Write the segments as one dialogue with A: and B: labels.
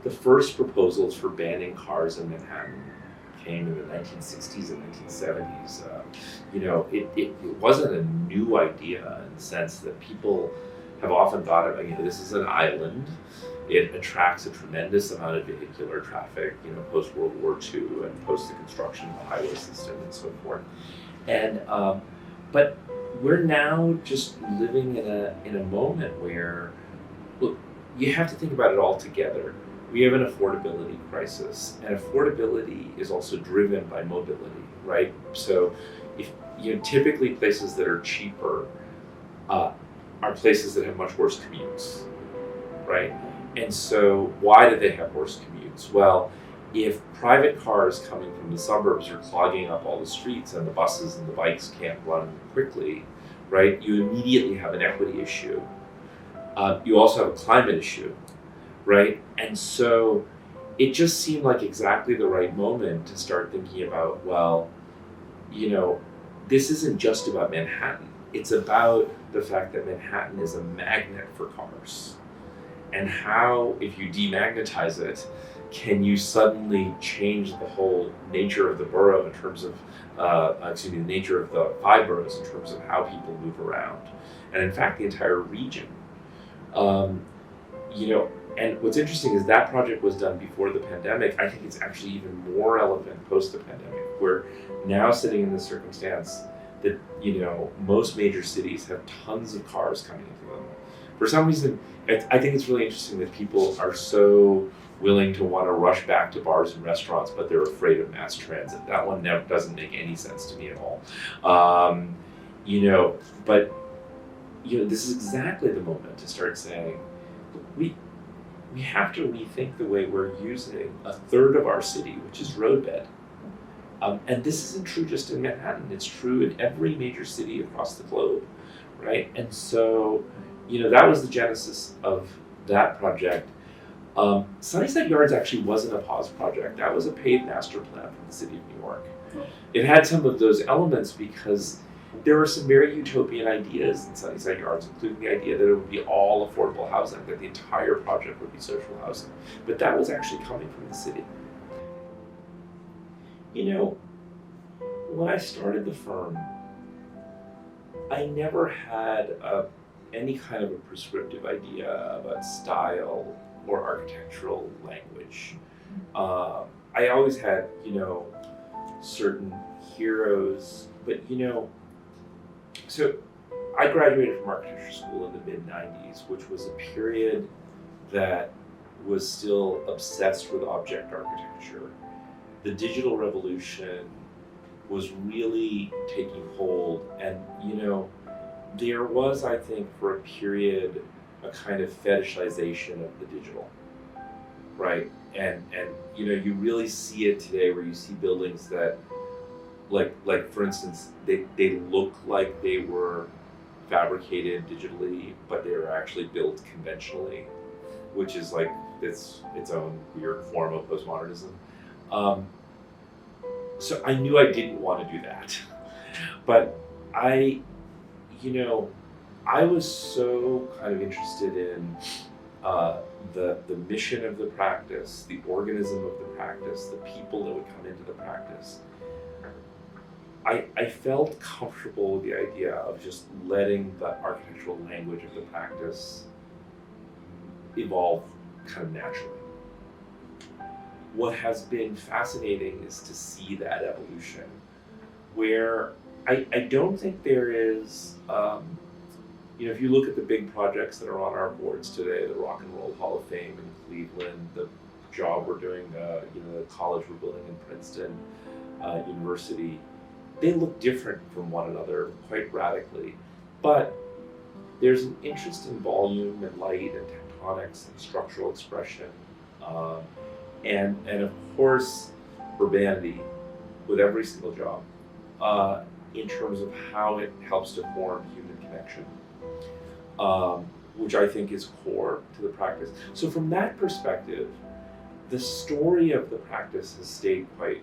A: the first proposals for banning cars in Manhattan came in the 1960s and 1970s. It wasn't a new idea in the sense that people have often thought of, this is an island. It attracts a tremendous amount of vehicular traffic, post World War II and post the construction of the highway system and so forth. And but we're now just living in a moment where, look, you have to think about it all together. We have an affordability crisis, and affordability is also driven by mobility, right? So, if typically places that are cheaper are places that have much worse commutes, right? And so, why do they have worse commutes? Well, if private cars coming from the suburbs are clogging up all the streets and the buses and the bikes can't run quickly, right, you immediately have an equity issue. You also have a climate issue, right? And so it just seemed like exactly the right moment to start thinking about, well, this isn't just about Manhattan. It's about the fact that Manhattan is a magnet for cars. And how, if you demagnetize it, can you suddenly change the whole nature of the borough in terms of, the nature of the 5 boroughs in terms of how people move around. And in fact, the entire region. And what's interesting is that project was done before the pandemic. I think it's actually even more relevant post the pandemic. We're now sitting in the circumstance that, most major cities have tons of cars coming into them. For some reason, I think it's really interesting that people are so willing to want to rush back to bars and restaurants, but they're afraid of mass transit. That one doesn't make any sense to me at all. This is exactly the moment to start saying, we have to rethink the way we're using a third of our city, which is roadbed. And this isn't true just in Manhattan, it's true in every major city across the globe, right? And so, that was the genesis of that project. Sunnyside Yards actually wasn't a pause project. That was a paid master plan from the city of New York. It had some of those elements because there were some very utopian ideas in Sunnyside Yards, including the idea that it would be all affordable housing, that the entire project would be social housing. But that was actually coming from the city. When I started the firm, I never had any kind of a prescriptive idea about style or architectural language. I always had, certain heroes, but so I graduated from architecture school in the mid-90s, which was a period that was still obsessed with object architecture. The digital revolution was really taking hold, and there was, I think, for a period, a kind of fetishization of the digital, right? And you really see it today, where you see buildings that, like for instance, they look like they were fabricated digitally, but they were actually built conventionally, which is like its own weird form of postmodernism. So I knew I didn't want to do that, but I was so kind of interested in the mission of the practice, the organism of the practice, the people that would come into the practice. I felt comfortable with the idea of just letting the architectural language of the practice evolve kind of naturally. What has been fascinating is to see that evolution, where I don't think there is, if you look at the big projects that are on our boards today, the Rock and Roll Hall of Fame in Cleveland, the job we're doing, the college we're building in Princeton University, they look different from one another quite radically. But there's an interest in volume and light and tectonics and structural expression, and of course, urbanity with every single job, in terms of how it helps to form human connection, which I think is core to the practice. So from that perspective, the story of the practice has stayed quite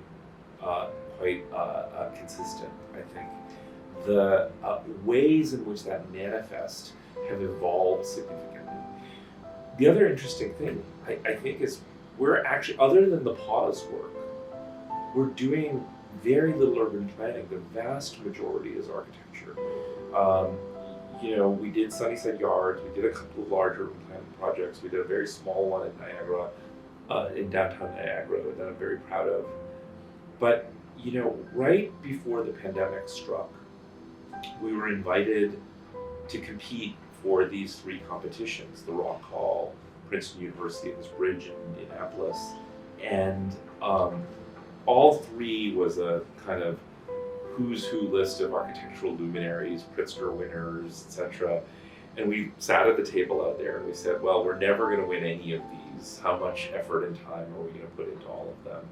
A: consistent, I think. The ways in which that manifests have evolved significantly. The other interesting thing, I think, is we're actually, other than the pause work, we're doing very little urban planning. The vast majority is architecture. We did Sunnyside Yards, we did a couple of large urban planning projects, we did a very small one in Niagara, in downtown Niagara, that I'm very proud of. But, right before the pandemic struck, we were invited to compete for these 3 competitions, the Rock Hall, Princeton University, and this bridge in Indianapolis. And all 3 was a kind of who's who list of architectural luminaries, Pritzker winners, etc. And we sat at the table out there and we said, well, we're never going to win any of these. How much effort and time are we going to put into all of them?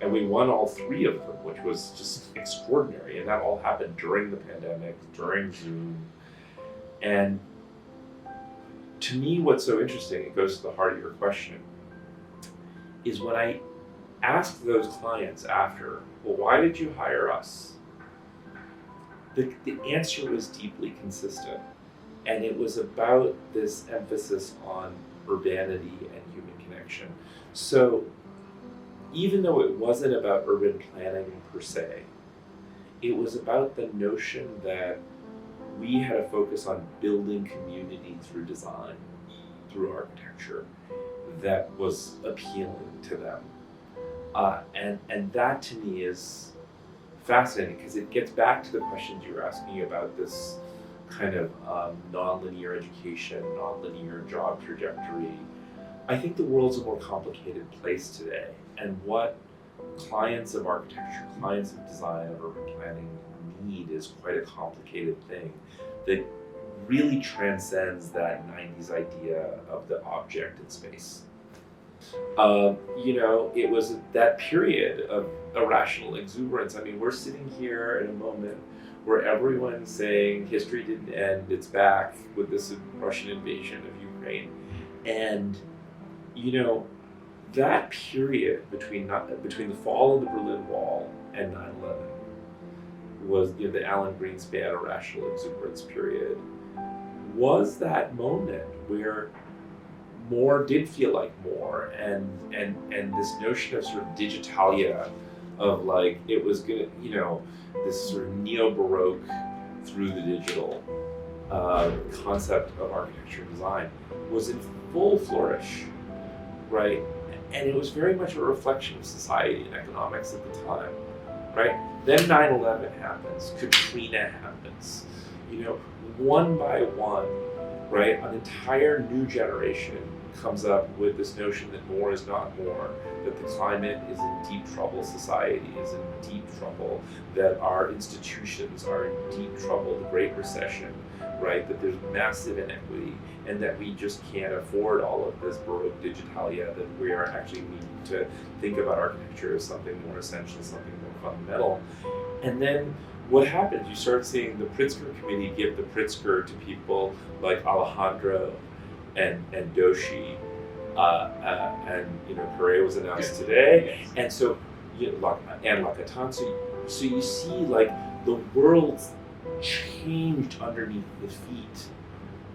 A: And we won all 3 of them, which was just extraordinary. And that all happened during the pandemic, during Zoom. And to me, what's so interesting, it goes to the heart of your question, is when I asked those clients after, well, why did you hire us? The answer was deeply consistent. And it was about this emphasis on urbanity and human connection. So even though it wasn't about urban planning per se, it was about the notion that we had a focus on building community through design, through architecture, that was appealing to them. And that to me is fascinating, because it gets back to the questions you were asking about this kind of nonlinear education, nonlinear job trajectory. I think the world's a more complicated place today, and what clients of architecture, clients of design, of urban planning need is quite a complicated thing that really transcends that 90s idea of the object in space. It was that period of irrational exuberance. I mean, we're sitting here in a moment where everyone's saying history didn't end, it's back with this Russian invasion of Ukraine. And, that period between the fall of the Berlin Wall and 9/11 was, the Alan Greenspan irrational exuberance period, was that moment where more did feel like more, and this notion of sort of digitalia, of like it was gonna, this sort of neo-Baroque through the digital concept of architecture and design was in full flourish, right? And it was very much a reflection of society and economics at the time, right? Then 9/11 happens, Katrina happens, one by one, right? An entire new generation comes up with this notion that more is not more, that the climate is in deep trouble, society is in deep trouble, that our institutions are in deep trouble, the Great Recession, right? That there's massive inequity, and that we just can't afford all of this Baroque digitalia, that we are actually needing to think about architecture as something more essential, something more fundamental. And then what happens? You start seeing the Pritzker Committee give the Pritzker to people like Alejandro and Doshi, and Correa was announced today, and so and Lakatan. So you see, like, the world's changed underneath the feet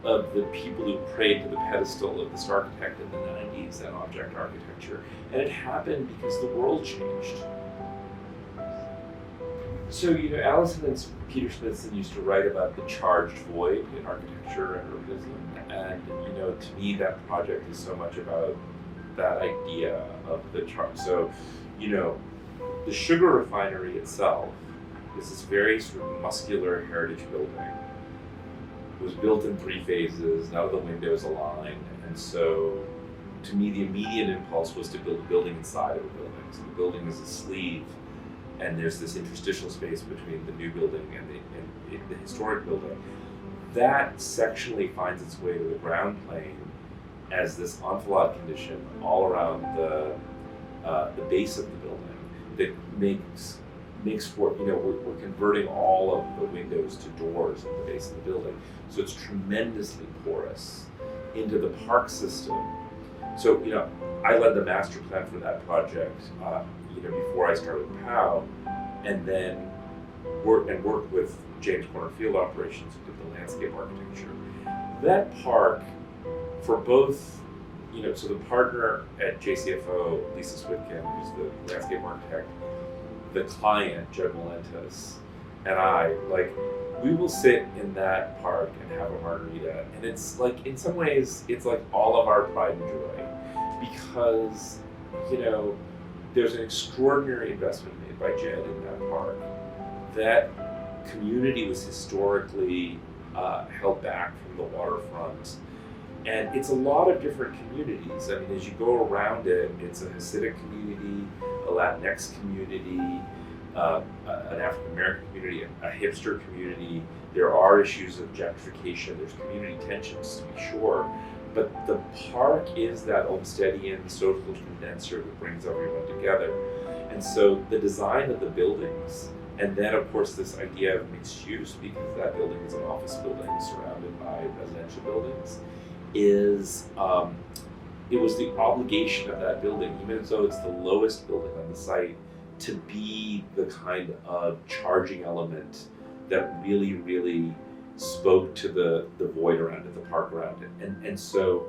A: of the people who prayed to the pedestal of this architect in the 90s and object architecture, and it happened because the world changed. So, Allison and Peter Smithson used to write about the charged void in architecture and urbanism, and, to me that project is so much about that idea of the charge. So, the sugar refinery itself is this very sort of muscular heritage building. It was built in 3 phases, none of the windows aligned, and so, to me, the immediate impulse was to build a building inside of a building. So the building is a sleeve, and there's this interstitial space between the new building and the historic building. That sectionally finds its way to the ground plane as this enfilade condition all around the base of the building that makes for, we're converting all of the windows to doors at the base of the building. So it's tremendously porous into the park system. So, I led the master plan for that project, before I started PAU, and then worked with James Corner Field Operations, who did the landscape architecture. That park, for both so the partner at JCFO, Lisa Switkin, who's the landscape architect, the client, Jed Melentes, and I, we will sit in that park and have a margarita, and it's like, in some ways, it's like all of our pride and joy, because, there's an extraordinary investment made by Jed in that park. That community was historically held back from the waterfront. And it's a lot of different communities. I mean, as you go around it, it's a Hasidic community, a Latinx community, an African American community, a hipster community. There are issues of gentrification, there's community tensions, to be sure. But the park is that Olmstedian social condenser that brings everyone together. And so the design of the buildings, and then of course this idea of mixed use, because that building is an office building surrounded by residential buildings, it was the obligation of that building, even though it's the lowest building on the site, to be the kind of charging element that really, really spoke to the void around it, the park around it. And so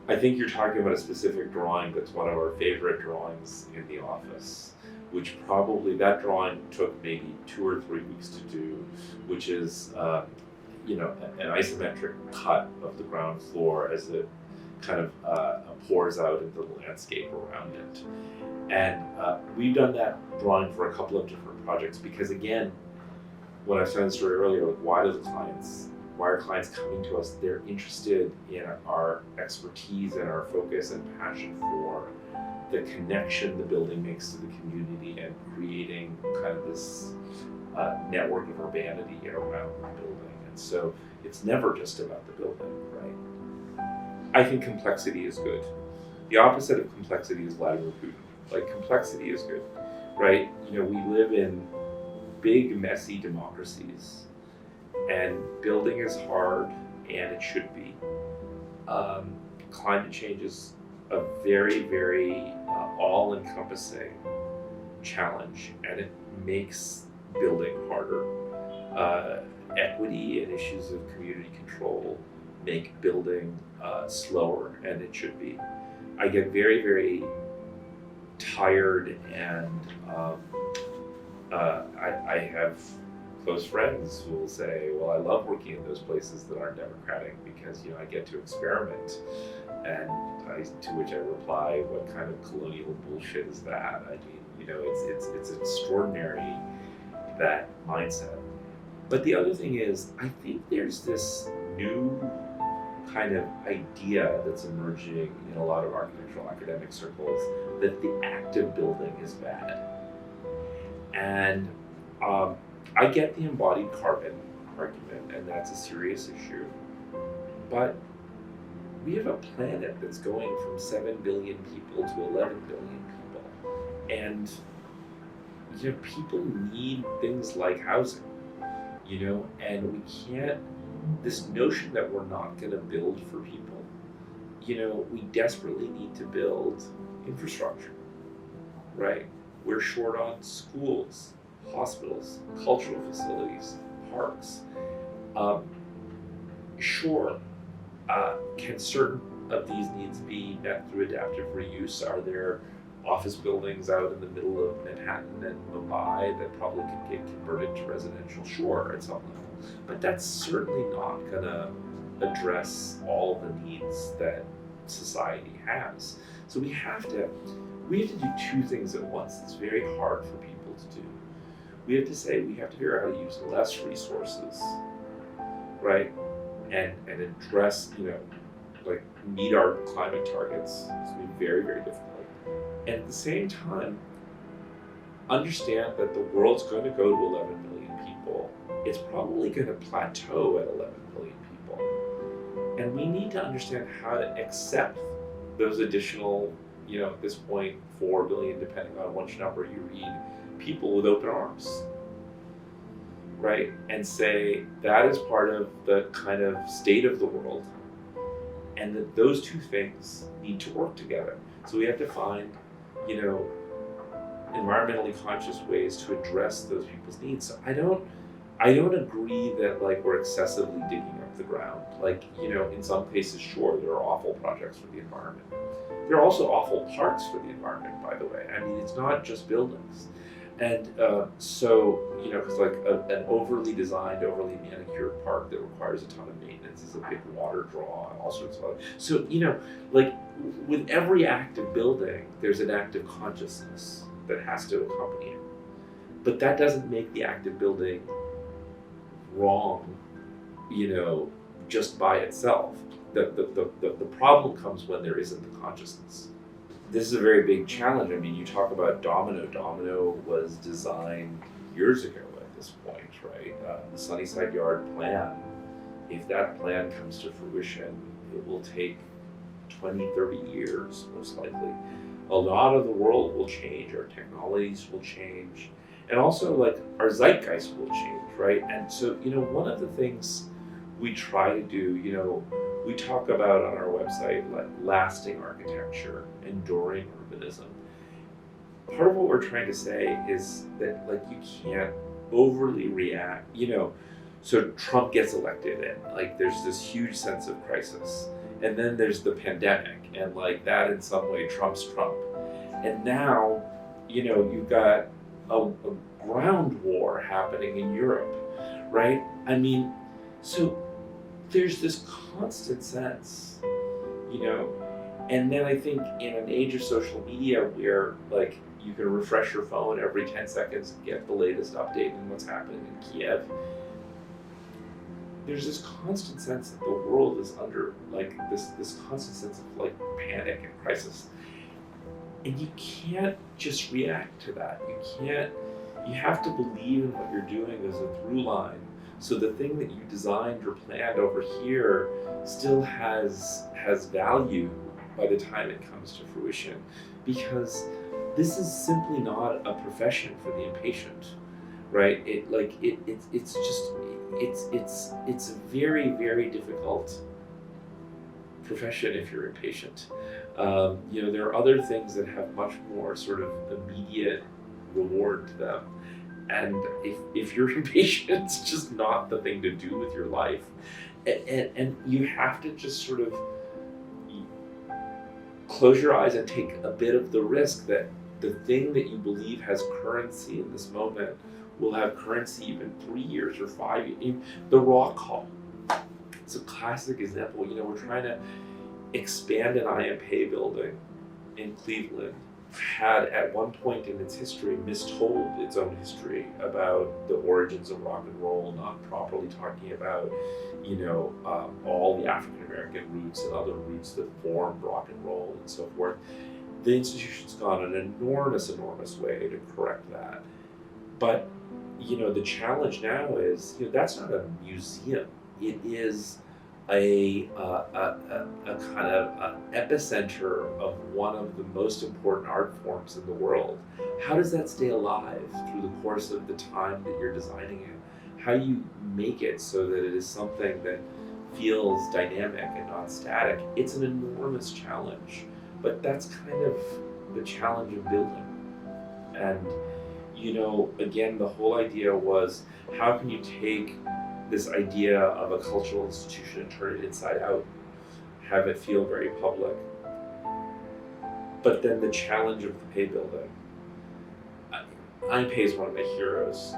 A: I think you're talking about a specific drawing that's one of our favorite drawings in the office, which probably, that drawing took maybe 2 or 3 weeks to do, which is an isometric cut of the ground floor as it kind of pours out into the landscape around it. And we've done that drawing for a couple of different projects because, again, when I was telling the story earlier, why are clients coming to us? They're interested in our expertise and our focus and passion for the connection the building makes to the community and creating kind of this network of urbanity around the building. And so it's never just about the building, right? I think complexity is good. The opposite of complexity is Vladimir Putin. Complexity is good, right? We live in big, messy democracies, and building is hard, and it should be. Climate change is a very, very all-encompassing challenge, and it makes building harder. Equity and issues of community control make building slower, and it should be. I get very, very tired, and I have close friends who will say, well, I love working in those places that aren't democratic because, I get to experiment. And to which I reply, what kind of colonial bullshit is that? I mean, it's extraordinary, that mindset. But the other thing is, I think there's this new kind of idea that's emerging in a lot of architectural academic circles that the active building is bad. And I get the embodied carbon argument, and that's a serious issue. But we have a planet that's going from 7 billion people to 11 billion people. And, people need things like housing, and we can't, this notion that we're not going to build for people, we desperately need to build infrastructure, right? We're short on schools, hospitals, cultural facilities, parks. Can certain of these needs be met through adaptive reuse? Are there office buildings out in the middle of Manhattan and Mumbai that probably could get converted to residential? Sure, at some level. But that's certainly not going to address all the needs that society has. So we have to do 2 things at once. It's very hard for people to do. We have to say we have to figure out how to use less resources, right? And address, meet our climate targets. It's going to be very, very difficult. And at the same time, understand that the world's going to go to 11 billion people. It's probably going to plateau at 11 billion people. And we need to understand how to accept those additional, at this point, 4 billion, depending on which number you read, people with open arms, right? And say that is part of the kind of state of the world, and that those 2 things need to work together. So we have to find, environmentally conscious ways to address those people's needs. So I don't I don't agree that like we're excessively digging up the ground. Like, in some cases, sure, there are awful projects for the environment. There are also awful parks for the environment, by the way. I mean, it's not just buildings. And because like an overly designed, overly manicured park that requires a ton of maintenance is a big water draw and all sorts of other. So, like with every active building, there's an active consciousness that has to accompany it. But that doesn't make the active building wrong, just by itself. The problem comes when there isn't the consciousness. This is a very big challenge. I mean, you talk about Domino. Domino was designed years ago at this point, right? The Sunnyside Yard plan, if that plan comes to fruition, it will take 20, 30 years, most likely. A lot of the world will change, our technologies will change, and also like our zeitgeist will change, right? And so, one of the things we try to do, we talk about on our website like lasting architecture, enduring urbanism. Part of what we're trying to say is that like you can't overly react, so Trump gets elected and like there's this huge sense of crisis. And then there's the pandemic and like that in some way trumps Trump. And now, you've got a ground war happening in Europe, right? I mean, so there's this constant sense, and then I think in an age of social media where like you can refresh your phone every 10 seconds and get the latest update on what's happening in Kiev, there's this constant sense that the world is under like this constant sense of like panic and crisis. And you can't just react to that. You have to believe in what you're doing as a through line. So the thing that you designed or planned over here still has value by the time it comes to fruition, because this is simply not a profession for the impatient, right? It's a very, very difficult profession if you're impatient. There are other things that have much more sort of immediate reward to them. And if you're impatient, it's just not the thing to do with your life. And you have to just sort of close your eyes and take a bit of the risk that the thing that you believe has currency in this moment will have currency even 3 years or 5 years. The Rock Hall, it's a classic example. We're trying to expand an IMPA building in Cleveland. Had at one point in its history mistold its own history about the origins of rock and roll, not properly talking about, all the African American roots and other roots that formed rock and roll and so forth. The institution's gone an enormous way to correct that. But, the challenge now is, that's not a museum. It is a kind of epicenter of one of the most important art forms in the world. How does that stay alive through the course of the time that you're designing it? How do you make it so that it is something that feels dynamic and not static? It's an enormous challenge, but that's kind of the challenge of building. And, again, the whole idea was, how can you take this idea of a cultural institution and turn it inside out, have it feel very public. But then the challenge of the Pay building. IMPA is one of my heroes.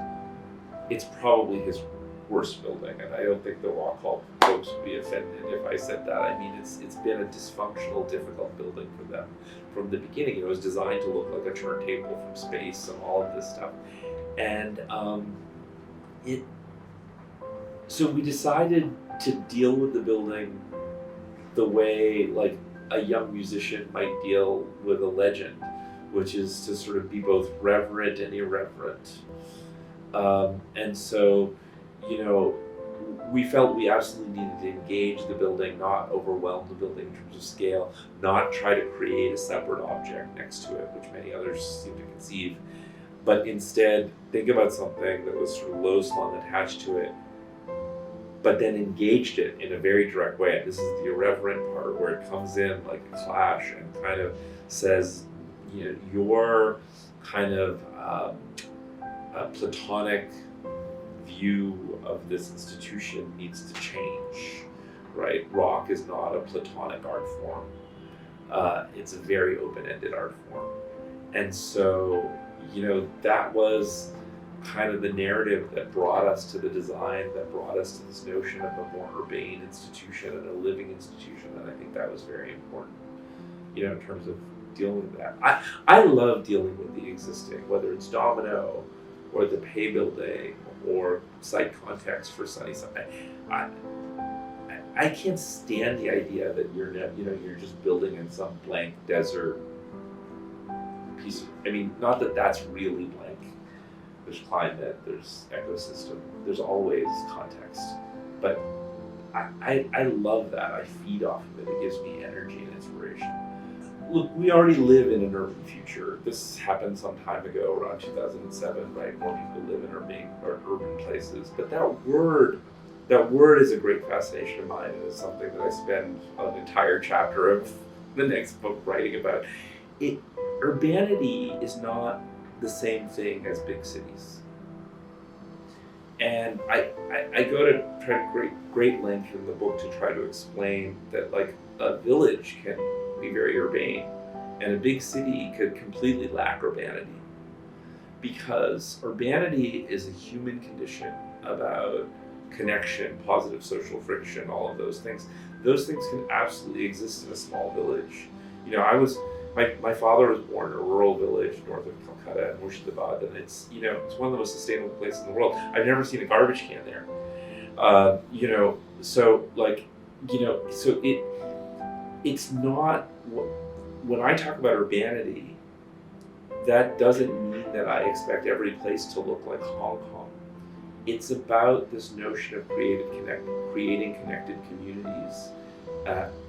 A: It's probably his worst building, and I don't think the Rock Hall folks would be offended if I said that. I mean, it's been a dysfunctional, difficult building for them from the beginning. It was designed to look like a turntable from space and all of this stuff. And so we decided to deal with the building the way like a young musician might deal with a legend, which is to sort of be both reverent and irreverent. And so, we felt we absolutely needed to engage the building, not overwhelm the building in terms of scale, not try to create a separate object next to it, which many others seem to conceive, but instead think about something that was sort of low slung attached to it, but then engaged it in a very direct way. This is the irreverent part where it comes in like a clash and kind of says, your kind of Platonic view of this institution needs to change, right? Rock is not a platonic art form. It's a very open-ended art form. And so, that was kind of the narrative that brought us to the design, that brought us to this notion of a more urbane institution and a living institution. And I think that was very important, in terms of dealing with that. I love dealing with the existing, whether it's Domino or the Pay Building or site context for Sunnyside. I can't stand the idea that you're just building in some blank desert piece. Not that that's really blank. There's climate, there's ecosystem, there's always context. But I love that. I feed off of it. It gives me energy and inspiration. Look, we already live in an urban future. This happened some time ago, around 2007, right? More people live in urban places. But that word is a great fascination of mine, and is something that I spend an entire chapter of the next book writing about. Urbanity is not the same thing as big cities. And I go to try great length in the book to try to explain that, like, a village can be very urbane, and a big city could completely lack urbanity. Because urbanity is a human condition about connection, positive social friction, all of those things. Those things can absolutely exist in a small village. My father was born in a rural village north of Calcutta in Murshidabad, and it's one of the most sustainable places in the world. I've never seen a garbage can there. It's not, when I talk about urbanity, that doesn't mean that I expect every place to look like Hong Kong. It's about this notion of creating connected communities.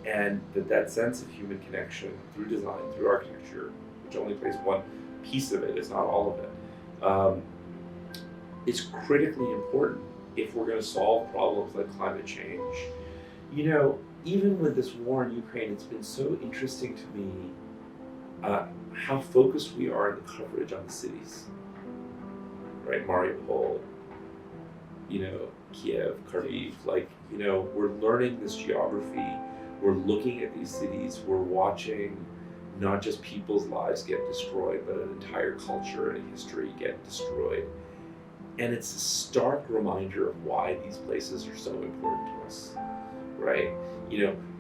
A: And that sense of human connection through design, through architecture, which only plays one piece of it, it's not all of it, is critically important if we're going to solve problems like climate change. Even with this war in Ukraine, it's been so interesting to me how focused we are in the coverage on the cities, right? Mariupol, Kiev, Kharkiv, we're learning this geography, we're looking at these cities, we're watching not just people's lives get destroyed, but an entire culture and a history get destroyed. And it's a stark reminder of why these places are so important to us, right?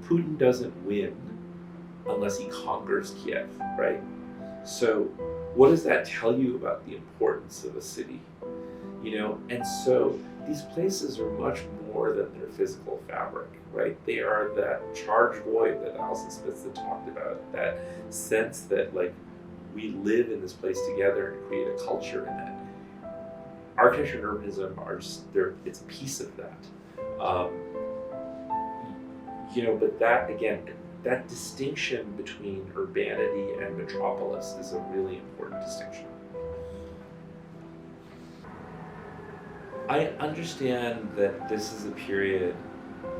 A: Putin doesn't win unless he conquers Kiev, right? So what does that tell you about the importance of a city? And so these places are much more than their physical fabric, right? They are that charged void that Alison Smith talked about, that sense that, we live in this place together and create a culture in it. Architecture and urbanism it's a piece of that. But that, again, that distinction between urbanity and metropolis is a really important distinction. I understand that this is a period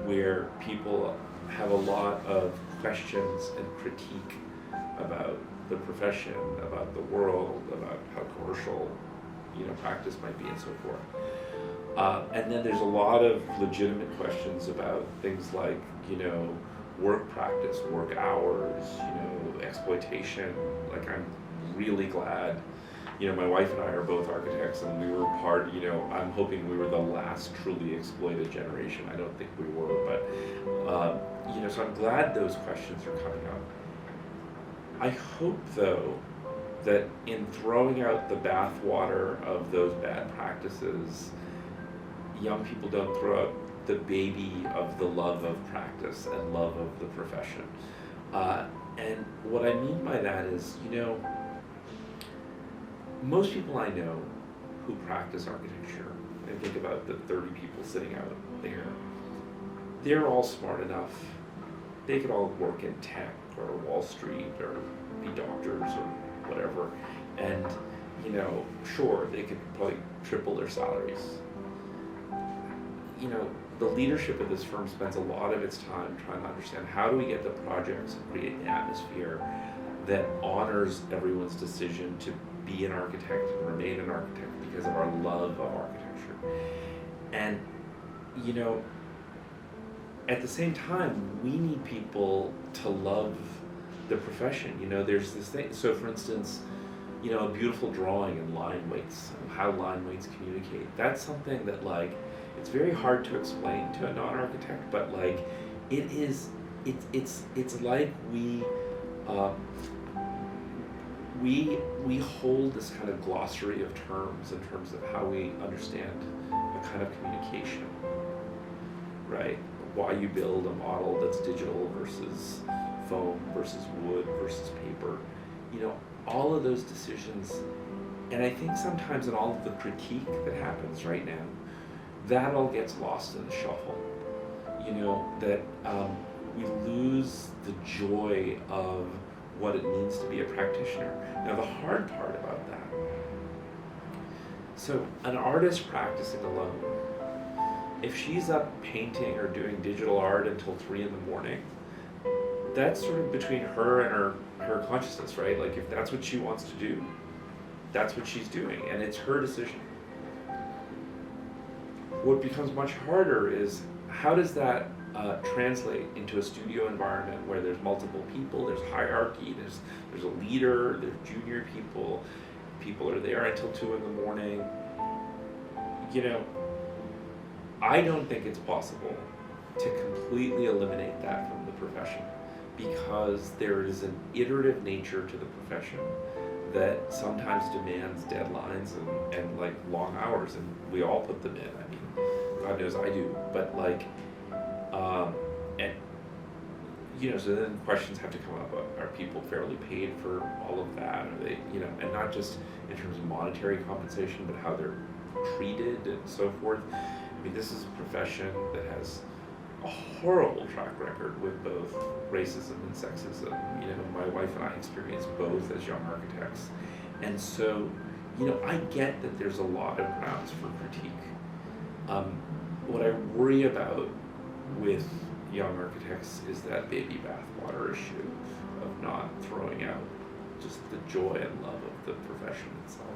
A: where people have a lot of questions and critique about the profession, about the world, about how commercial, practice might be, and so forth. And then there's a lot of legitimate questions about things like, work practice, work hours, exploitation. I'm really glad, my wife and I are both architects, and we were I'm hoping we were the last truly exploited generation. I don't think we were, but, so I'm glad those questions are coming up. I hope, though, that in throwing out the bathwater of those bad practices, young people don't throw out the baby of the love of practice and love of the profession. And what I mean by that is, most people I know who practice architecture, and think about the 30 people sitting out there, they're all smart enough. They could all work in tech or Wall Street or be doctors or whatever. And, sure, they could probably triple their salaries. The leadership of this firm spends a lot of its time trying to understand how do we get the projects and create an atmosphere that honors everyone's decision to be an architect and remain an architect because of our love of architecture. And, you know, at the same time, we need people to love the profession. You know, there's this thing. So, for instance, you know, a beautiful drawing in line weights, how line weights communicate. That's something that, like, it's very hard to explain to a non-architect, but like, it's like we hold this kind of glossary of terms in terms of how we understand a kind of communication, right? Why you build a model that's digital versus foam versus wood versus paper, you know, all of those decisions. And I think sometimes in all of the critique that happens right now, that all gets lost in the shuffle. You know, that we lose the joy of what it means to be a practitioner. Now, the hard part about that, so an artist practicing alone, if she's up painting or doing digital art until 3 a.m, that's sort of between her and her consciousness, right? Like, if that's what she wants to do, that's what she's doing, and it's her decision. What becomes much harder is, how does that translate into a studio environment where there's multiple people, there's hierarchy, there's a leader, there's junior people are there until 2 a.m. You know, I don't think it's possible to completely eliminate that from the profession, because there is an iterative nature to the profession that sometimes demands deadlines and like long hours, and we all put them in. I mean, God knows I do, but like, and you know, so then questions have to come up: are people fairly paid for all of that? Are they, you know, and not just in terms of monetary compensation, but how they're treated and so forth. I mean, this is a profession that has a horrible track record with both racism and sexism. You know, my wife and I experienced both as young architects. And so, you know, I get that there's a lot of grounds for critique. What I worry about with young architects is that baby bathwater issue of not throwing out just the joy and love of the profession itself.